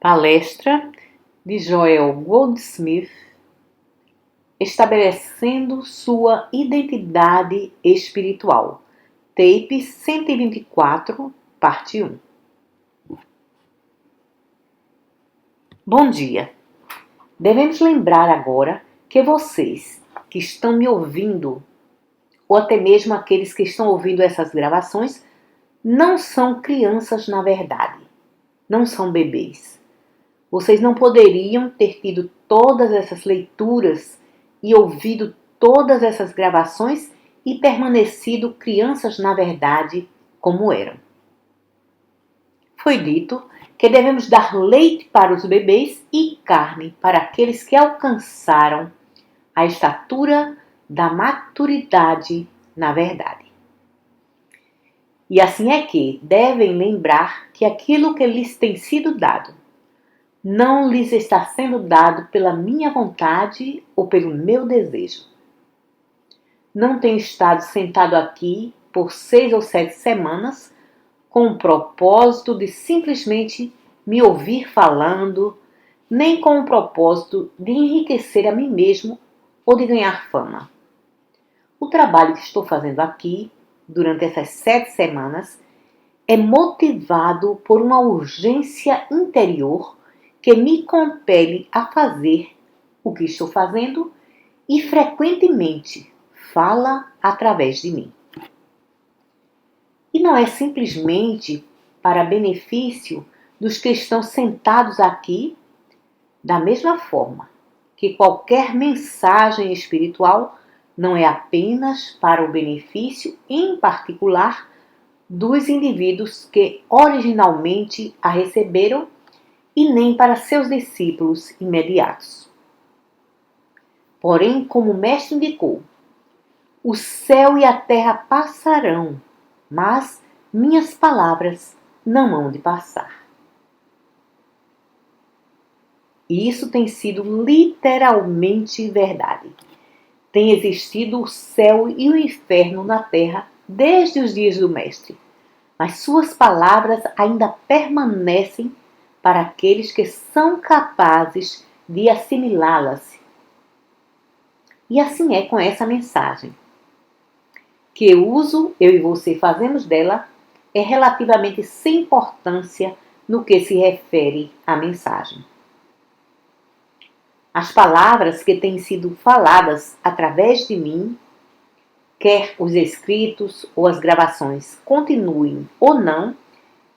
Palestra de Joel Goldsmith, estabelecendo sua identidade espiritual. Tape 124, parte 1. Bom dia! Devemos lembrar agora que vocês que estão me ouvindo, ou até mesmo aqueles que estão ouvindo essas gravações, não são crianças na verdade, não são bebês. Vocês não poderiam ter tido todas essas leituras e ouvido todas essas gravações e permanecido crianças na verdade como eram. Foi dito que devemos dar leite para os bebês e carne para aqueles que alcançaram a estatura da maturidade na verdade. E assim é que devem lembrar que aquilo que lhes tem sido dado não lhes está sendo dado pela minha vontade ou pelo meu desejo. Não tenho estado sentado aqui por 6 ou 7 semanas com o propósito de simplesmente me ouvir falando, nem com o propósito de enriquecer a mim mesmo ou de ganhar fama. O trabalho que estou fazendo aqui, durante essas 7 semanas, é motivado por uma urgência interior que me compele a fazer o que estou fazendo e frequentemente fala através de mim. E não é simplesmente para benefício dos que estão sentados aqui, da mesma forma que qualquer mensagem espiritual não é apenas para o benefício em particular dos indivíduos que originalmente a receberam e nem para seus discípulos imediatos. Porém, como o mestre indicou, o céu e a terra passarão, mas minhas palavras não hão de passar. E isso tem sido literalmente verdade. Tem existido o céu e o inferno na terra desde os dias do mestre, mas suas palavras ainda permanecem para aqueles que são capazes de assimilá-las. E assim é com essa mensagem. Que uso eu e você fazemos dela é relativamente sem importância no que se refere à mensagem. As palavras que têm sido faladas através de mim, quer os escritos ou as gravações continuem ou não,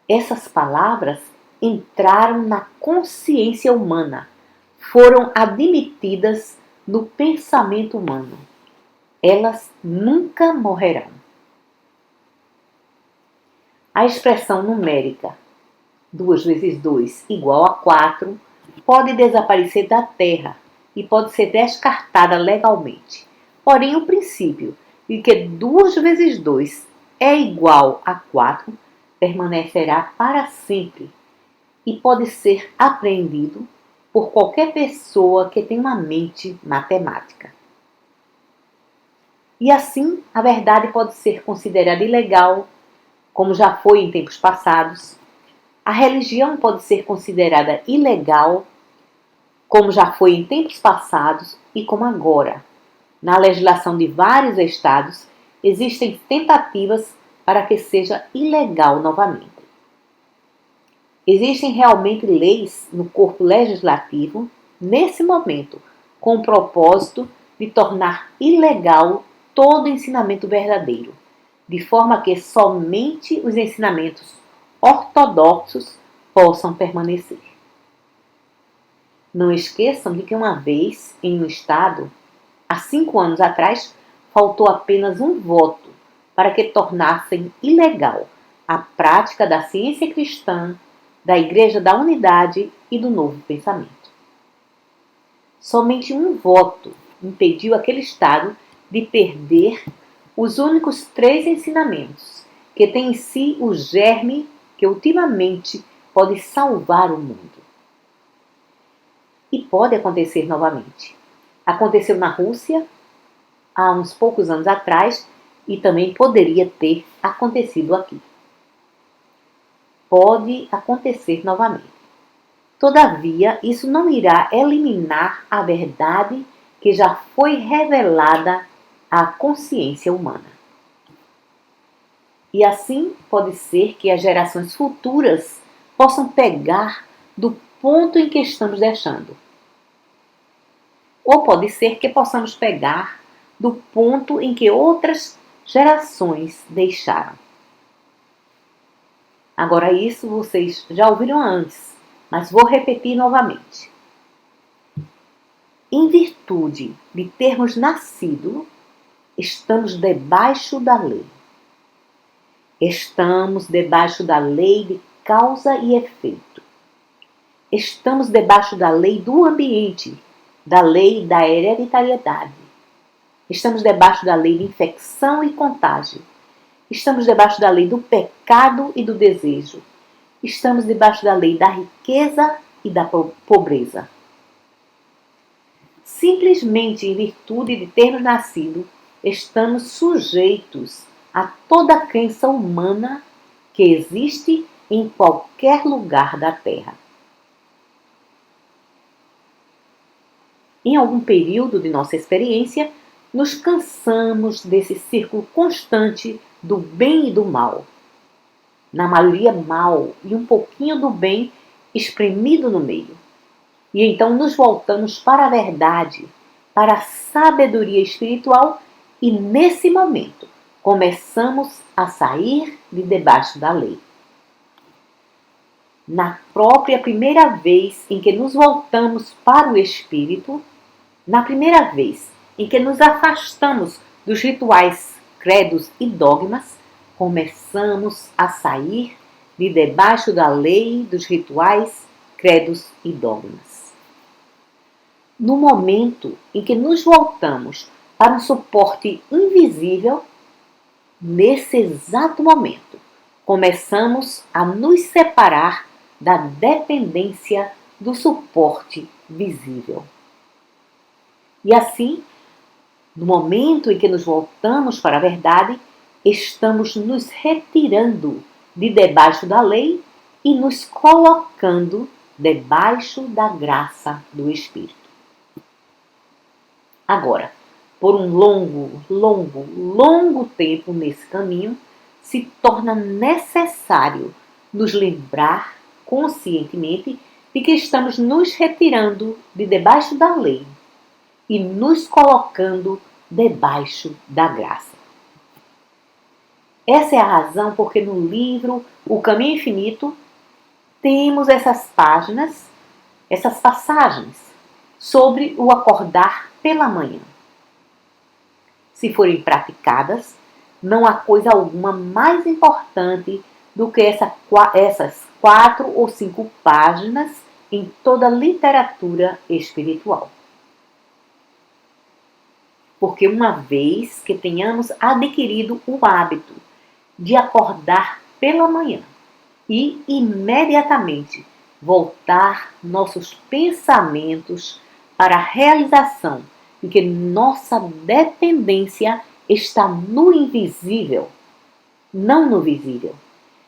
essas palavras entraram na consciência humana, foram admitidas no pensamento humano. Elas nunca morrerão. A expressão numérica 2 vezes 2 igual a 4 pode desaparecer da Terra e pode ser descartada legalmente. Porém, o princípio de que 2 vezes 2 é igual a 4 permanecerá para sempre e pode ser apreendido por qualquer pessoa que tenha uma mente matemática. E assim, a verdade pode ser considerada ilegal, como já foi em tempos passados. A religião pode ser considerada ilegal, como já foi em tempos passados e como agora. Na legislação de vários estados, existem tentativas para que seja ilegal novamente. Existem realmente leis no corpo legislativo, nesse momento, com o propósito de tornar ilegal todo ensinamento verdadeiro, de forma que somente os ensinamentos ortodoxos possam permanecer. Não esqueçam de que uma vez, em um estado, há 5 anos atrás, faltou apenas um voto para que tornassem ilegal a prática da ciência cristã, da Igreja da Unidade e do Novo Pensamento. Somente um voto impediu aquele estado de perder os únicos 3 ensinamentos, que têm em si o germe que ultimamente pode salvar o mundo. E pode acontecer novamente. Aconteceu na Rússia há uns poucos anos atrás e também poderia ter acontecido aqui. Pode acontecer novamente. Todavia, isso não irá eliminar a verdade que já foi revelada à consciência humana. E assim pode ser que as gerações futuras possam pegar do ponto em que estamos deixando. Ou pode ser que possamos pegar do ponto em que outras gerações deixaram. Agora, isso vocês já ouviram antes, mas vou repetir novamente. Em virtude de termos nascido, estamos debaixo da lei. Estamos debaixo da lei de causa e efeito. Estamos debaixo da lei do ambiente, da lei da hereditariedade. Estamos debaixo da lei de infecção e contágio. Estamos debaixo da lei do pecado e do desejo. Estamos debaixo da lei da riqueza e da pobreza. Simplesmente em virtude de termos nascido, estamos sujeitos a toda a crença humana que existe em qualquer lugar da Terra. Em algum período de nossa experiência, nos cansamos desse círculo constante do bem e do mal. Na maioria, mal e um pouquinho do bem espremido no meio. E então nos voltamos para a verdade, para a sabedoria espiritual e, nesse momento, começamos a sair de debaixo da lei. Na própria primeira vez em que nos voltamos para o Espírito, na primeira vez em que nos afastamos dos rituais, credos e dogmas, começamos a sair de debaixo da lei dos rituais, credos e dogmas. No momento em que nos voltamos para um suporte invisível, nesse exato momento, começamos a nos separar da dependência do suporte visível. E assim, no momento em que nos voltamos para a verdade, estamos nos retirando de debaixo da lei e nos colocando debaixo da graça do Espírito. Agora, por um longo tempo nesse caminho, se torna necessário nos lembrar conscientemente de que estamos nos retirando de debaixo da lei e nos colocando debaixo da graça. Essa é a razão porque no livro O Caminho Infinito temos essas páginas, essas passagens sobre o acordar pela manhã. Se forem praticadas, não há coisa alguma mais importante do que essas 4 ou 5 páginas em toda a literatura espiritual. Porque uma vez que tenhamos adquirido o hábito de acordar pela manhã e imediatamente voltar nossos pensamentos para a realização de que nossa dependência está no invisível, não no visível,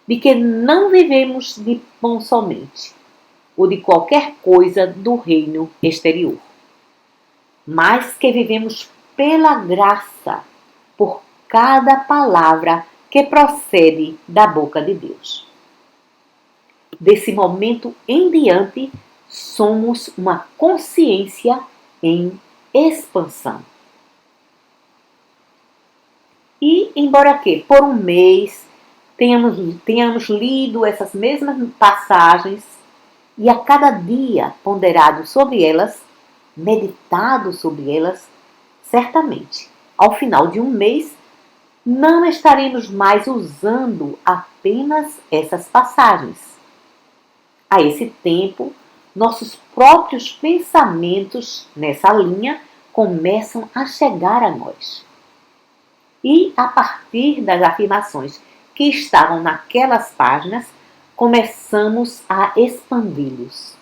de que não vivemos de pão somente, ou de qualquer coisa do reino exterior, mas que vivemos pela graça, por cada palavra que procede da boca de Deus. Desse momento em diante, somos uma consciência em expansão. E, embora que por um mês tenhamos lido essas mesmas passagens e a cada dia ponderado sobre elas, meditado sobre elas, certamente, ao final de um mês, não estaremos mais usando apenas essas passagens. A esse tempo, nossos próprios pensamentos nessa linha começam a chegar a nós. E, a partir das afirmações que estavam naquelas páginas, começamos a expandi-los.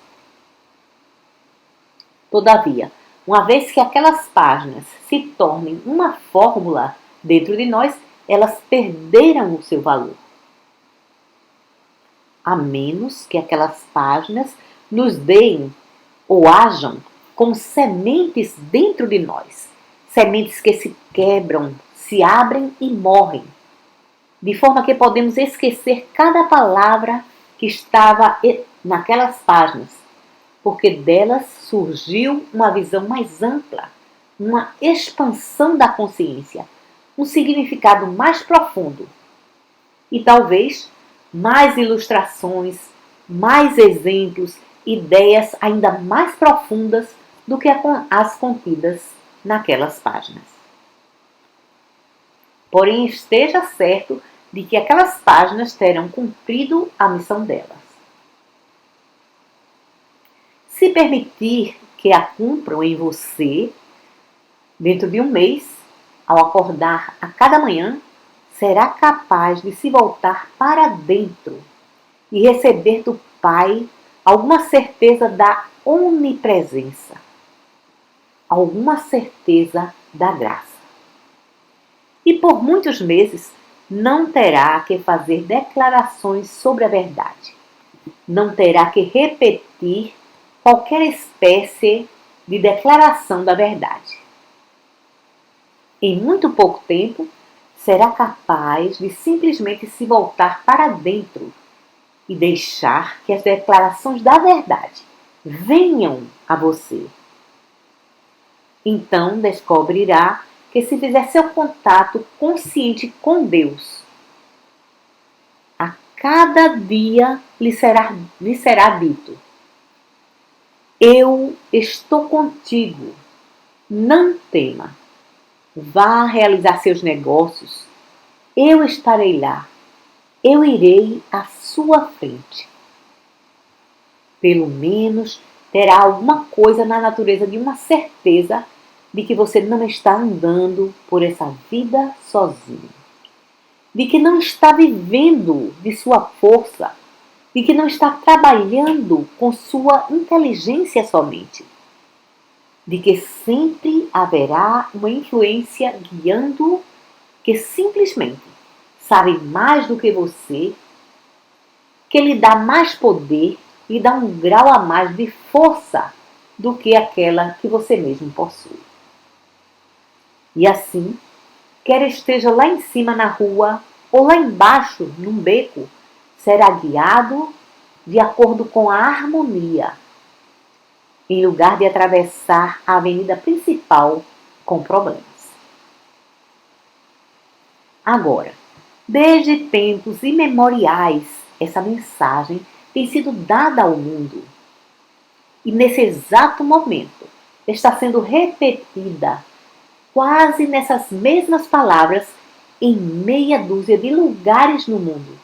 Todavia, uma vez que aquelas páginas se tornem uma fórmula dentro de nós, elas perderam o seu valor. A menos que aquelas páginas nos deem ou hajam como sementes dentro de nós. Sementes que se quebram, se abrem e morrem. De forma que podemos esquecer cada palavra que estava naquelas páginas, porque delas surgiu uma visão mais ampla, uma expansão da consciência, um significado mais profundo. E talvez mais ilustrações, mais exemplos, ideias ainda mais profundas do que as contidas naquelas páginas. Porém, esteja certo de que aquelas páginas terão cumprido a missão delas. Se permitir que a cumpram em você, dentro de um mês, ao acordar a cada manhã, será capaz de se voltar para dentro e receber do Pai alguma certeza da onipresença, alguma certeza da graça. E por muitos meses não terá que fazer declarações sobre a verdade. Não terá que repetir qualquer espécie de declaração da verdade. Em muito pouco tempo, será capaz de simplesmente se voltar para dentro e deixar que as declarações da verdade venham a você. Então descobrirá que se fizer seu contato consciente com Deus, a cada dia lhe será dito: eu estou contigo, não tema, vá realizar seus negócios, eu estarei lá, eu irei à sua frente. Pelo menos terá alguma coisa na natureza de uma certeza de que você não está andando por essa vida sozinho, de que não está vivendo de sua força, de que não está trabalhando com sua inteligência somente, de que sempre haverá uma influência guiando que simplesmente sabe mais do que você, que lhe dá mais poder, lhe dá um grau a mais de força do que aquela que você mesmo possui. E assim, quer esteja lá em cima na rua ou lá embaixo num beco, será guiado de acordo com a harmonia, em lugar de atravessar a avenida principal com problemas. Agora, desde tempos imemoriais, essa mensagem tem sido dada ao mundo. E nesse exato momento está sendo repetida quase nessas mesmas palavras em meia dúzia de lugares no mundo,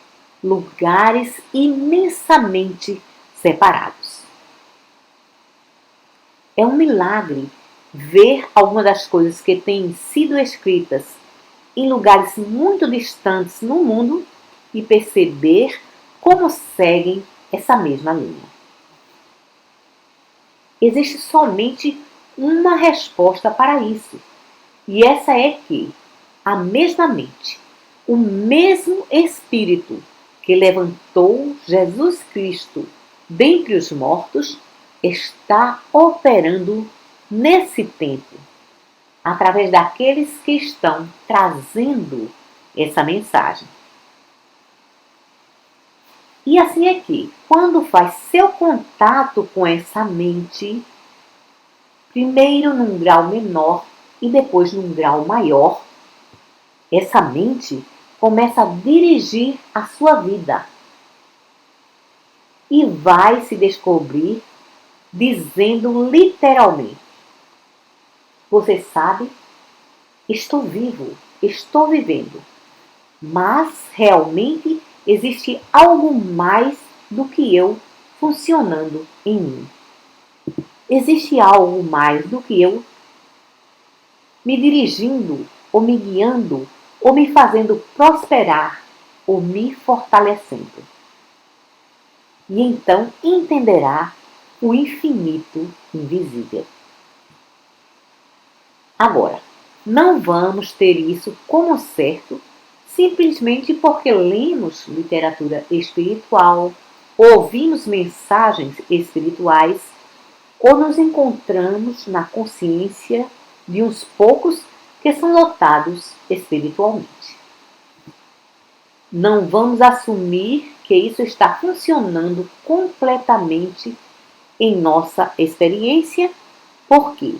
lugares imensamente separados. É um milagre ver algumas das coisas que têm sido escritas em lugares muito distantes no mundo e perceber como seguem essa mesma linha. Existe somente uma resposta para isso, e essa é que a mesma mente, o mesmo Espírito que levantou Jesus Cristo dentre os mortos, está operando nesse tempo, através daqueles que estão trazendo essa mensagem. E assim é que, quando faz seu contato com essa mente, primeiro num grau menor e depois num grau maior, essa mente começa a dirigir a sua vida e vai se descobrir dizendo literalmente: você sabe, estou vivo, estou vivendo, mas realmente existe algo mais do que eu funcionando em mim. Existe algo mais do que eu me dirigindo, ou me guiando, ou me fazendo prosperar, ou me fortalecendo. E então entenderá o infinito invisível. Agora, não vamos ter isso como certo simplesmente porque lemos literatura espiritual, ouvimos mensagens espirituais ou nos encontramos na consciência de uns poucos que são lotados espiritualmente. Não vamos assumir que isso está funcionando completamente em nossa experiência, porque,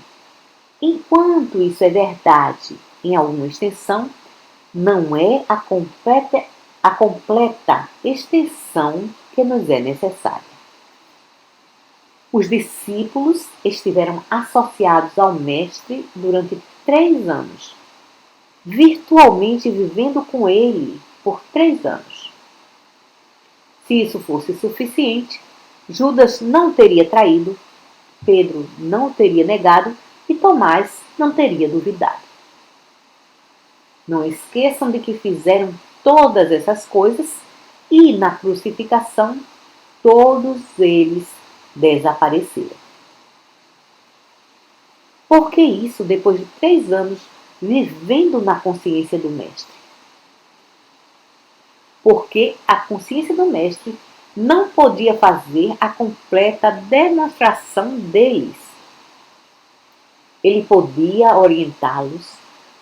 enquanto isso é verdade em alguma extensão, não é a completa extensão que nos é necessária. Os discípulos estiveram associados ao Mestre durante 3 anos, virtualmente vivendo com ele por 3 anos. Se isso fosse suficiente, Judas não teria traído, Pedro não teria negado e Tomás não teria duvidado. Não esqueçam de que fizeram todas essas coisas e, na crucificação, todos eles desapareceram. Por que isso depois de 3 anos vivendo na consciência do Mestre? Porque a consciência do Mestre não podia fazer a completa demonstração deles. Ele podia orientá-los,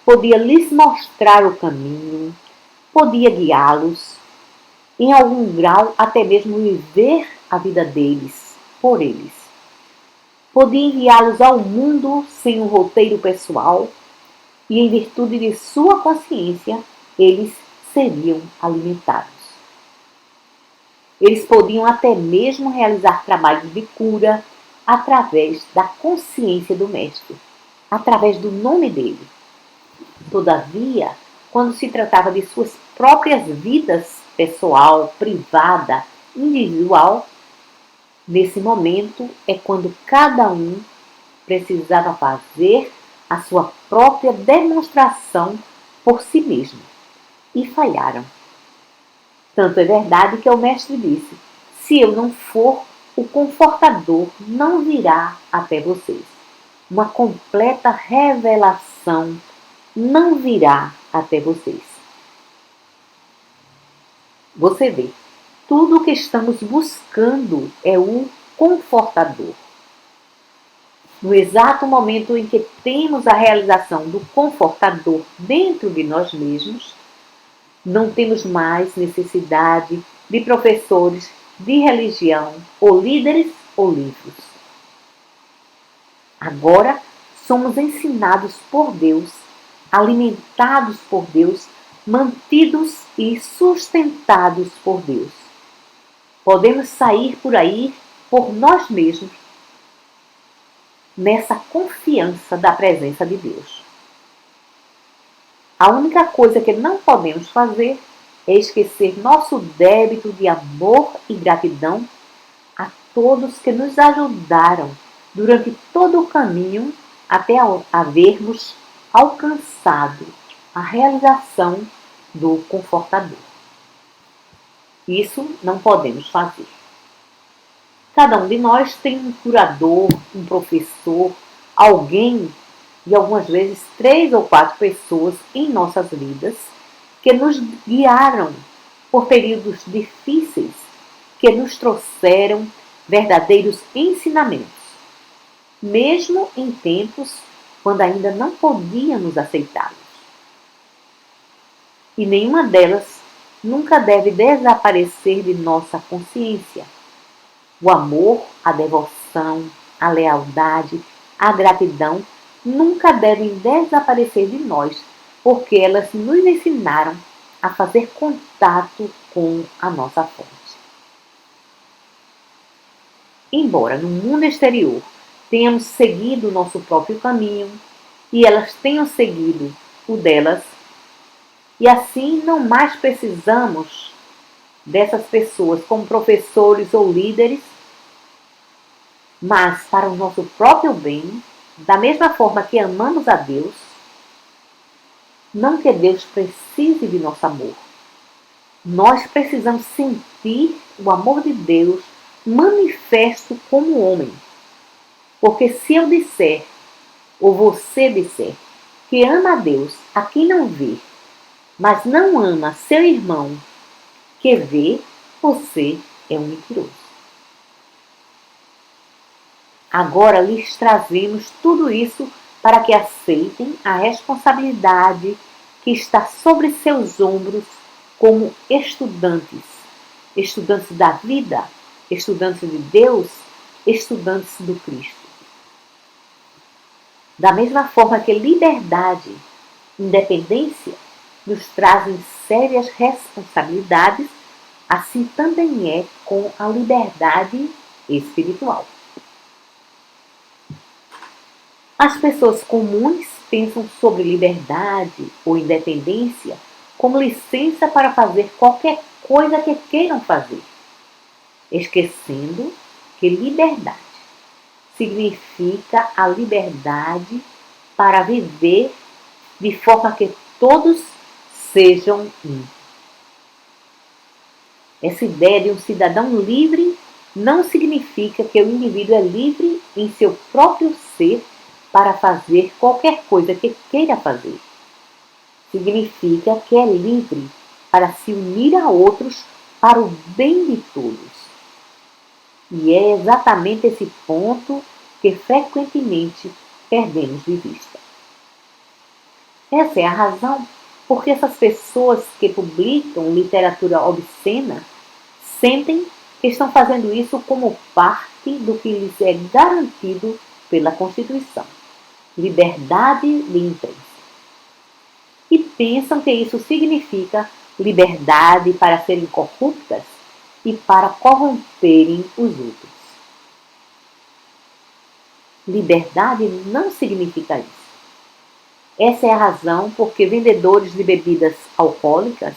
podia lhes mostrar o caminho, podia guiá-los, em algum grau até mesmo viver a vida deles, por eles. Podia enviá-los ao mundo sem um roteiro pessoal e, em virtude de sua consciência, eles seriam alimentados. Eles podiam até mesmo realizar trabalhos de cura através da consciência do Mestre, através do nome dele. Todavia, quando se tratava de suas próprias vidas pessoal, privada, individual, nesse momento é quando cada um precisava fazer a sua própria demonstração por si mesmo. E falharam. Tanto é verdade que o Mestre disse: se eu não for, o Confortador não virá até vocês. Uma completa revelação não virá até vocês. Você vê, tudo o que estamos buscando é o Confortador. No exato momento em que temos a realização do Confortador dentro de nós mesmos, não temos mais necessidade de professores, de religião, ou líderes ou livros. Agora somos ensinados por Deus, alimentados por Deus, mantidos e sustentados por Deus. Podemos sair por aí por nós mesmos, nessa confiança da presença de Deus. A única coisa que não podemos fazer é esquecer nosso débito de amor e gratidão a todos que nos ajudaram durante todo o caminho até havermos alcançado a realização do Confortador. Isso não podemos fazer. Cada um de nós tem um curador, um professor, alguém, e algumas vezes 3 ou 4 pessoas em nossas vidas que nos guiaram por períodos difíceis, que nos trouxeram verdadeiros ensinamentos, mesmo em tempos quando ainda não podíamos aceitá-los. E nenhuma delas nunca deve desaparecer de nossa consciência. O amor, a devoção, a lealdade, a gratidão nunca devem desaparecer de nós, porque elas nos ensinaram a fazer contato com a nossa fonte. Embora no mundo exterior tenhamos seguido o nosso próprio caminho e elas tenham seguido o delas, e assim não mais precisamos dessas pessoas como professores ou líderes, mas para o nosso próprio bem, da mesma forma que amamos a Deus, não que Deus precise de nosso amor. Nós precisamos sentir o amor de Deus manifesto como homem. Porque se eu disser, ou você disser, que ama a Deus a quem não vê, mas não ama seu irmão que vê, você é um mentiroso. Agora lhes trazemos tudo isso para que aceitem a responsabilidade que está sobre seus ombros como estudantes, estudantes da vida, estudantes de Deus, estudantes do Cristo. Da mesma forma que liberdade, independência nos trazem sérias responsabilidades, assim também é com a liberdade espiritual. As pessoas comuns pensam sobre liberdade ou independência como licença para fazer qualquer coisa que queiram fazer, esquecendo que liberdade significa a liberdade para viver de forma que todos sejam um. Essa ideia de um cidadão livre não significa que o indivíduo é livre em seu próprio ser para fazer qualquer coisa que queira fazer. Significa que é livre para se unir a outros para o bem de todos. E é exatamente esse ponto que frequentemente perdemos de vista. Essa é a razão porque essas pessoas que publicam literatura obscena sentem que estão fazendo isso como parte do que lhes é garantido pela Constituição, liberdade de imprensa. E pensam que isso significa liberdade para serem corruptas e para corromperem os outros. Liberdade não significa isso. Essa é a razão porque vendedores de bebidas alcoólicas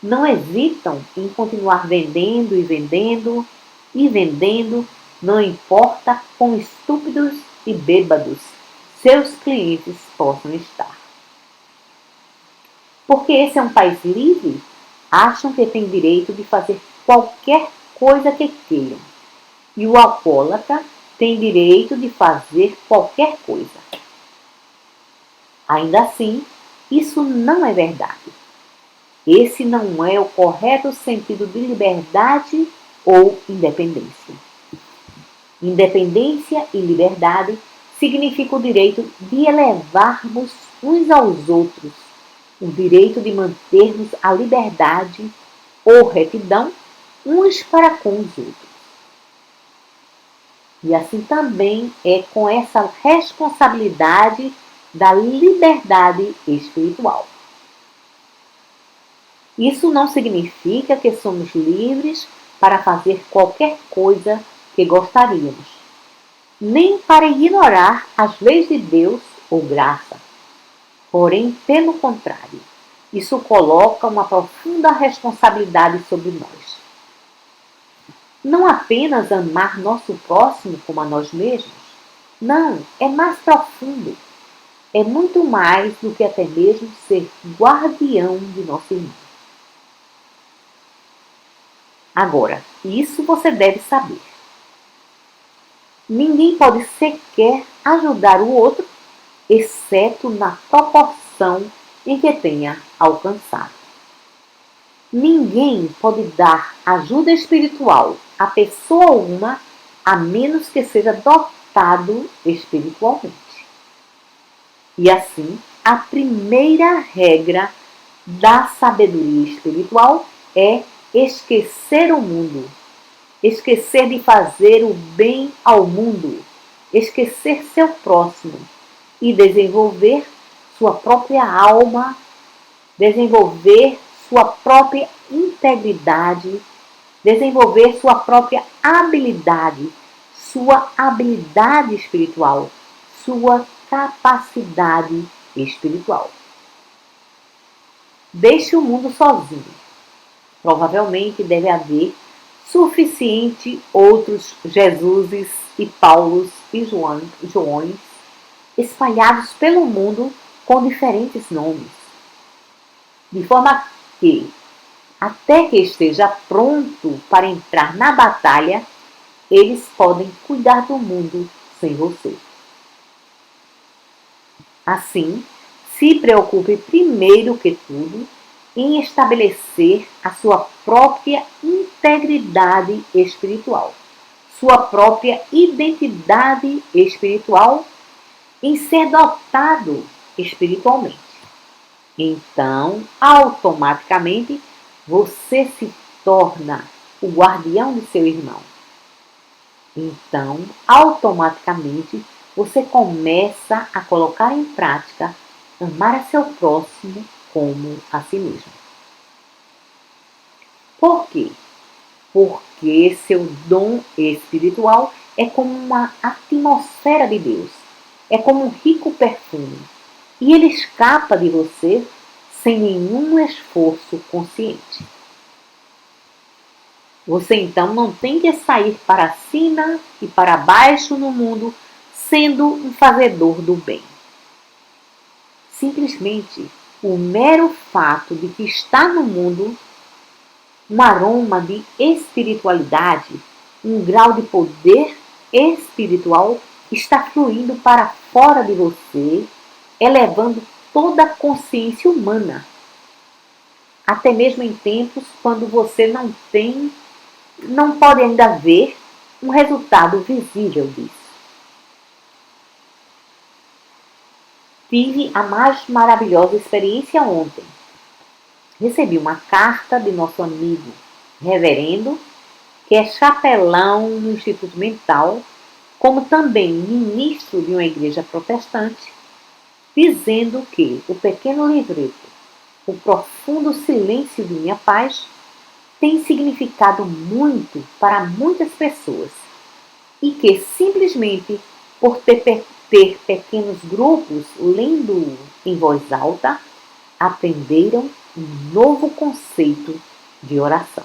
não hesitam em continuar vendendo e vendendo e vendendo, não importa quão estúpidos e bêbados seus clientes possam estar. Porque esse é um país livre, acham que têm direito de fazer qualquer coisa que queiram. E o alcoólatra tem direito de fazer qualquer coisa. Ainda assim, isso não é verdade. Esse não é o correto sentido de liberdade ou independência. Independência e liberdade significam o direito de elevarmos uns aos outros, o direito de mantermos a liberdade ou retidão uns para com os outros. E assim também é com essa responsabilidade da liberdade espiritual. Isso não significa que somos livres para fazer qualquer coisa que gostaríamos, nem para ignorar as leis de Deus ou graça. Porém, pelo contrário, isso coloca uma profunda responsabilidade sobre nós. Não apenas amar nosso próximo como a nós mesmos. Não, é mais profundo. É muito mais do que até mesmo ser guardião de nosso irmão. Agora, isso você deve saber. Ninguém pode sequer ajudar o outro, exceto na proporção em que tenha alcançado. Ninguém pode dar ajuda espiritual a pessoa alguma a menos que seja dotado espiritualmente. E assim, a primeira regra da sabedoria espiritual é esquecer o mundo, esquecer de fazer o bem ao mundo, esquecer seu próximo e desenvolver sua própria alma, desenvolver sua própria integridade, desenvolver sua própria habilidade espiritual, sua capacidade espiritual. Deixe o mundo sozinho. Provavelmente deve haver suficiente outros Jesuses e Paulos e Joões espalhados pelo mundo com diferentes nomes. De forma que, até que esteja pronto para entrar na batalha, eles podem cuidar do mundo sem você. Assim, se preocupe primeiro que tudo em estabelecer a sua própria integridade integridade espiritual, sua própria identidade espiritual, em ser dotado espiritualmente. Então, automaticamente, você se torna o guardião de seu irmão. Então, automaticamente, você começa a colocar em prática amar a seu próximo como a si mesmo. Por quê? Porque seu dom espiritual é como uma atmosfera de Deus, é como um rico perfume, e ele escapa de você sem nenhum esforço consciente. Você então não tem que sair para cima e para baixo no mundo sendo um fazedor do bem. Simplesmente o mero fato de que está no mundo um aroma de espiritualidade, um grau de poder espiritual está fluindo para fora de você, elevando toda a consciência humana. Até mesmo em tempos quando você não pode ainda ver um resultado visível disso. Tive a mais maravilhosa experiência ontem. Recebi uma carta de nosso amigo reverendo, que é chapelão no Instituto Mental, como também ministro de uma igreja protestante, dizendo que o pequeno livreto, O Profundo Silêncio de Minha Paz, tem significado muito para muitas pessoas e que simplesmente por ter pequenos grupos lendo em voz alta, aprenderam um novo conceito de oração.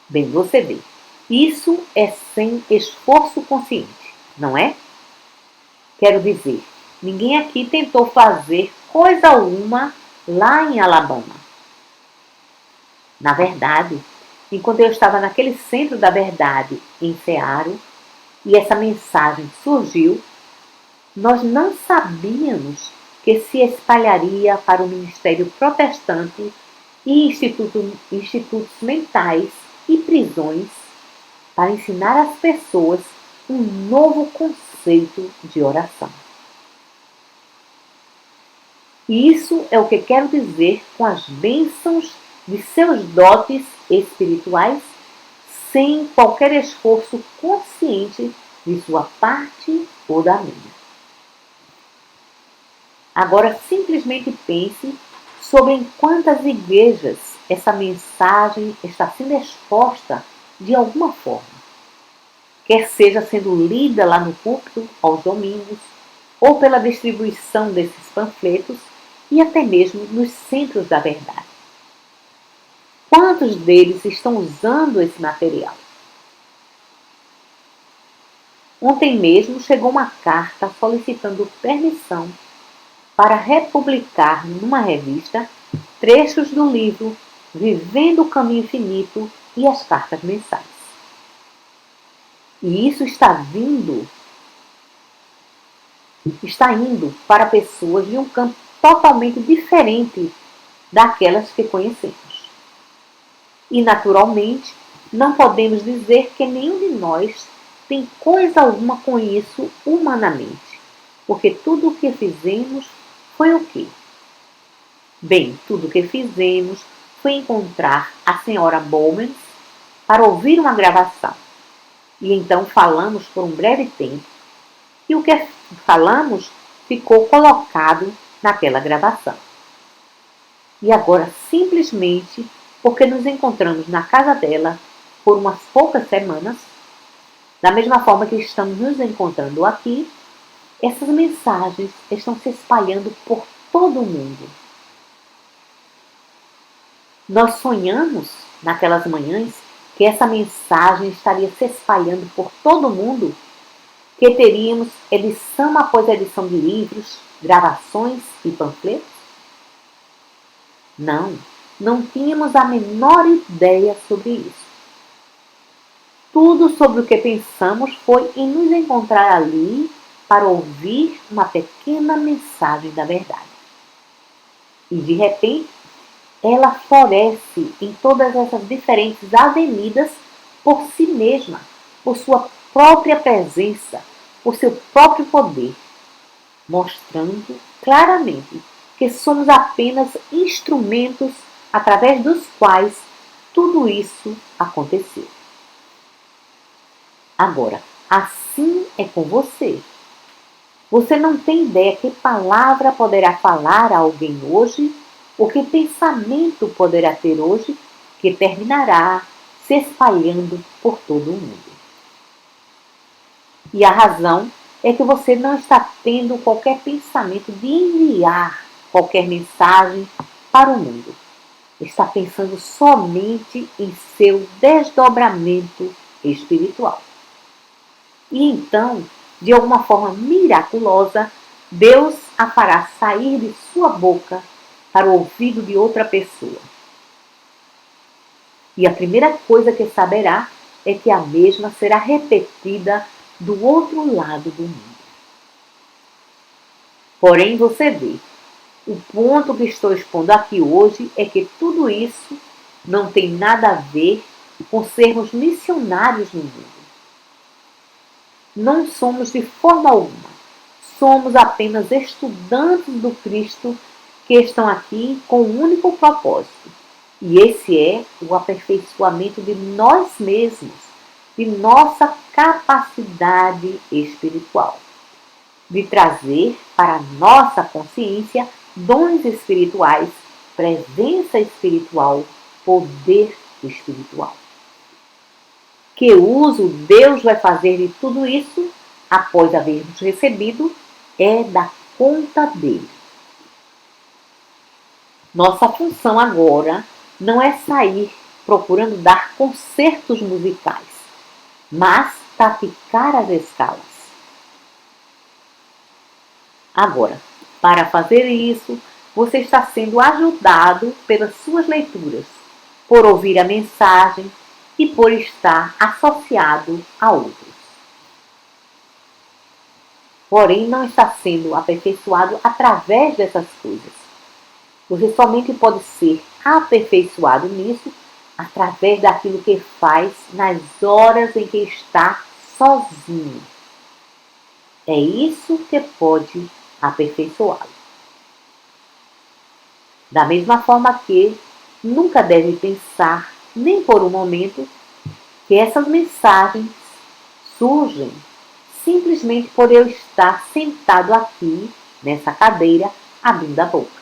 Bem, você vê, isso é sem esforço consciente, não é? Quero dizer, ninguém aqui tentou fazer coisa alguma lá em Alabama. Na verdade, enquanto eu estava naquele centro da verdade em Seattle e essa mensagem surgiu, nós não sabíamos que se espalharia para o ministério protestante e institutos mentais e prisões para ensinar às pessoas um novo conceito de oração. E isso é o que quero dizer com as bênçãos de seus dotes espirituais, sem qualquer esforço consciente de sua parte ou da minha. Agora simplesmente pense sobre em quantas igrejas essa mensagem está sendo exposta de alguma forma. Quer seja sendo lida lá no púlpito aos domingos, ou pela distribuição desses panfletos e até mesmo nos centros da verdade. Quantos deles estão usando esse material? Ontem mesmo chegou uma carta solicitando permissão para republicar numa revista trechos do livro Vivendo o Caminho Infinito e as Cartas Mensais. E isso está indo para pessoas de um campo totalmente diferente daquelas que conhecemos. E, naturalmente, não podemos dizer que nenhum de nós tem coisa alguma com isso humanamente, porque tudo o que fizemos foi o quê? Bem, tudo o que fizemos foi encontrar a senhora Bowman para ouvir uma gravação. E então falamos por um breve tempo, e o que falamos ficou colocado naquela gravação. E agora, simplesmente, porque nos encontramos na casa dela por umas poucas semanas, da mesma forma que estamos nos encontrando aqui, essas mensagens estão se espalhando por todo o mundo. Nós sonhamos, naquelas manhãs, que essa mensagem estaria se espalhando por todo o mundo, que teríamos edição após edição de livros, gravações e panfletos? Não tínhamos a menor ideia sobre isso. Tudo sobre o que pensamos foi em nos encontrar ali para ouvir uma pequena mensagem da verdade. E de repente, ela floresce em todas essas diferentes avenidas por si mesma, por sua própria presença, por seu próprio poder, mostrando claramente que somos apenas instrumentos através dos quais tudo isso aconteceu. Agora, assim é com você. Você não tem ideia que palavra poderá falar a alguém hoje, ou que pensamento poderá ter hoje, que terminará se espalhando por todo o mundo. E a razão é que você não está tendo qualquer pensamento de enviar qualquer mensagem para o mundo. Está pensando somente em seu desdobramento espiritual. E então, de alguma forma miraculosa, Deus a fará sair de sua boca para o ouvido de outra pessoa. E a primeira coisa que saberá é que a mesma será repetida do outro lado do mundo. Porém, você vê, o ponto que estou expondo aqui hoje é que tudo isso não tem nada a ver com sermos missionários no mundo. Não somos de forma alguma. Somos apenas estudantes do Cristo que estão aqui com um único propósito. E esse é o aperfeiçoamento de nós mesmos, de nossa capacidade espiritual. De trazer para a nossa consciência dons espirituais, presença espiritual, poder espiritual. Que uso Deus vai fazer de tudo isso após havermos recebido é da conta dele. Nossa função agora não é sair procurando dar concertos musicais, mas praticar as escalas. Agora, para fazer isso, você está sendo ajudado pelas suas leituras, por ouvir a mensagem e por estar associado a outros. Porém, não está sendo aperfeiçoado através dessas coisas. Você somente pode ser aperfeiçoado nisso através daquilo que faz nas horas em que está sozinho. É isso que pode aperfeiçoá-lo. Da mesma forma que nunca deve pensar, nem por um momento, que essas mensagens surgem simplesmente por eu estar sentado aqui, nessa cadeira, abrindo a boca.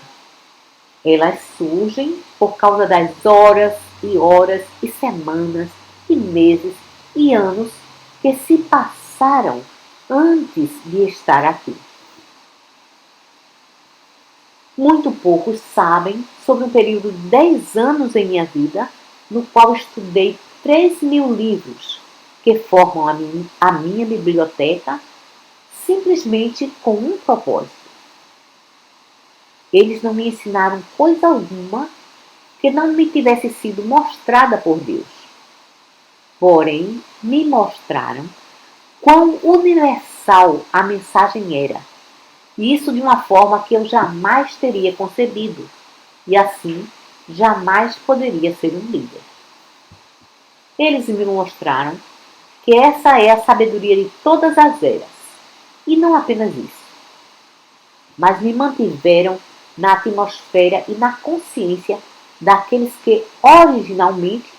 Elas surgem por causa das horas e horas e semanas e meses e anos que se passaram antes de estar aqui. Muito poucos sabem sobre um período de 10 anos em minha vida, no qual estudei 3.000 livros que formam a minha biblioteca, simplesmente com um propósito. Eles não me ensinaram coisa alguma que não me tivesse sido mostrada por Deus. Porém, me mostraram quão universal a mensagem era. E isso de uma forma que eu jamais teria concebido. E assim, jamais poderia ser um líder. Eles me mostraram que essa é a sabedoria de todas as eras. E não apenas isso. Mas me mantiveram na atmosfera e na consciência daqueles que originalmente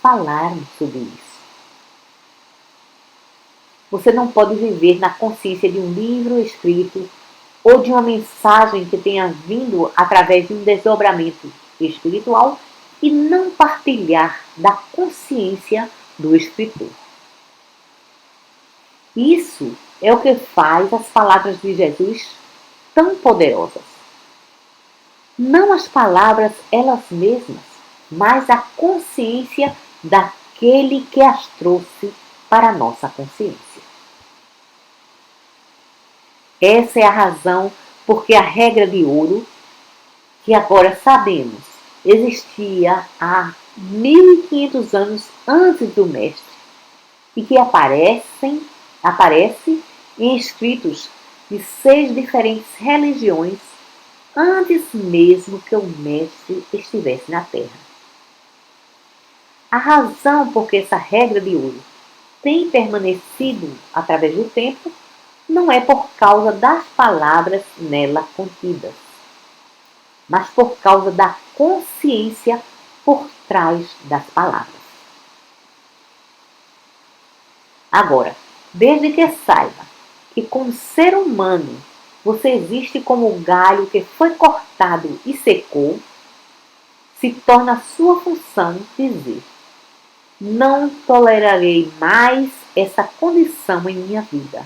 falaram sobre isso. Você não pode viver na consciência de um livro escrito ou de uma mensagem que tenha vindo através de um desdobramento espiritual e não partilhar da consciência do escritor. Isso é o que faz as palavras de Jesus tão poderosas. Não as palavras elas mesmas, mas a consciência daquele que as trouxe para a nossa consciência. Essa é a razão porque a regra de ouro, que agora sabemos, existia há 1500 anos antes do Mestre e que aparece em escritos de 6 diferentes religiões, antes mesmo que o Mestre estivesse na Terra. A razão por que essa regra de ouro tem permanecido através do tempo não é por causa das palavras nela contidas, mas por causa da consciência por trás das palavras. Agora, desde que saiba que como ser humano você existe como um galho que foi cortado e secou, se torna sua função dizer: não tolerarei mais essa condição em minha vida.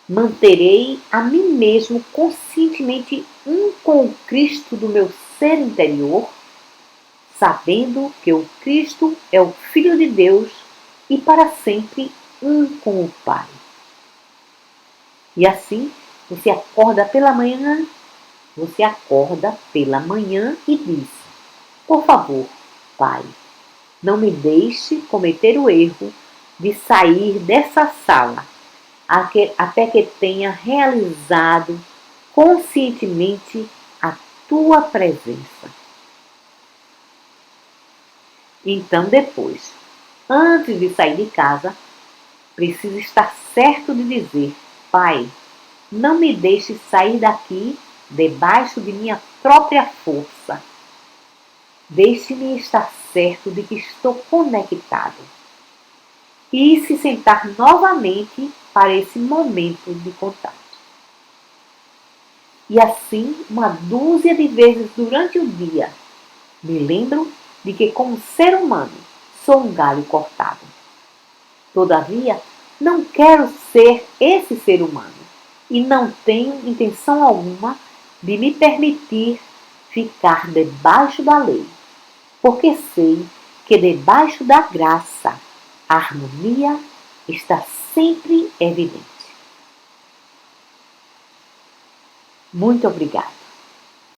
Manterei a mim mesmo conscientemente um com o Cristo do meu ser interior, sabendo que o Cristo é o Filho de Deus e para sempre um com o Pai. E assim, você acorda pela manhã e diz: por favor, Pai, não me deixe cometer o erro de sair dessa sala até que tenha realizado conscientemente a tua presença. Então, depois, antes de sair de casa, precisa estar certo de dizer: Pai, não me deixe sair daqui debaixo de minha própria força. Deixe-me estar certo de que estou conectado. E se sentar novamente para esse momento de contato. E assim, uma dúzia de vezes durante o dia, me lembro de que, como ser humano, sou um galho cortado. Todavia, não quero ser esse ser humano e não tenho intenção alguma de me permitir ficar debaixo da lei, porque sei que debaixo da graça a harmonia está sempre evidente. Muito obrigada.